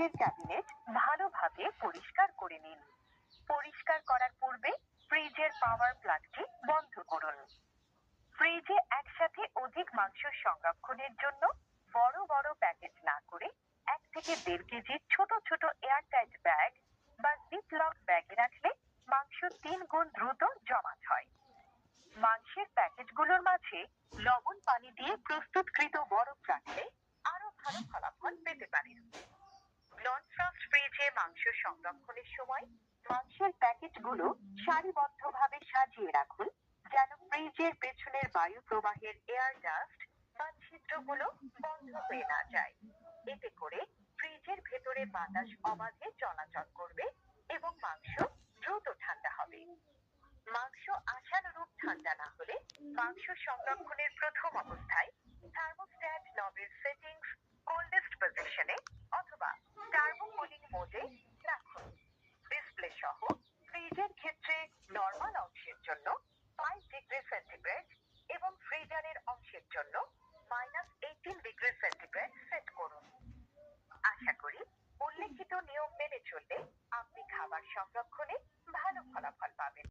ফ্রিজের ক্যাবিনেট ভালোভাবে পরিষ্কার করে নিন। পরিষ্কার করার পূর্বে ফ্রিজের পাওয়ার প্লাগটি বন্ধ করুন। ফ্রিজে একসাথে অধিক মাংস সংরক্ষণের জন্য বড় বড় প্যাকেট না করে 1 থেকে 1.5 কেজির ছোট ছোট এয়ারটাইট ব্যাগ বা জিপলক ব্যাগে রাখলে মাংস 3 গুণ দ্রুত জমাট হয়। মাংসের প্যাকেটগুলোর মাঝে লবণ পানি দিয়ে প্রস্তুতকৃত বরফ রাখলে আরো ভালো ফলাফল পেতে পারেন। নন ফ্রস্ট ফ্রিজে মাংস সংরক্ষণের সময় মাংসের প্যাকেটগুলো সারিবদ্ধভাবে সাজিয়ে রাখুন, যেন ফ্রিজের পেছনের বায়ু প্রবাহের এয়ার ডাস্ট বা ছিদ্রগুলো বন্ধ হয়ে না যায়। এতে করে ফ্রিজের ভেতরে বাতাস অবাধে চলাচল করবে এবং মাংস দ্রুত ঠান্ডা হবে। মাংস আশানুরূপ ঠান্ডা না হলে মাংস সংরক্ষণের প্রথম অবস্থায় থার্মোস্ট্যাট নবের সেটিংস কোল্ডেস্ট পজিশনে অথবা টার্বো কুলিং মোডে রাখুন। ডিসপ্লে সহ ফ্রিজের ক্ষেত্রে নরমাল অংশের জন্য 5 ডিগ্রি সেন্টিগ্রেড এবং ফ্রিজারের অংশের জন্য -18 ডিগ্রি সেন্টিগ্রেড সেট করুন। আশা করি উল্লেখিত নিয়ম মেনে চললে আপনি খাবার সংরক্ষণে ভালো ফলাফল পাবেন।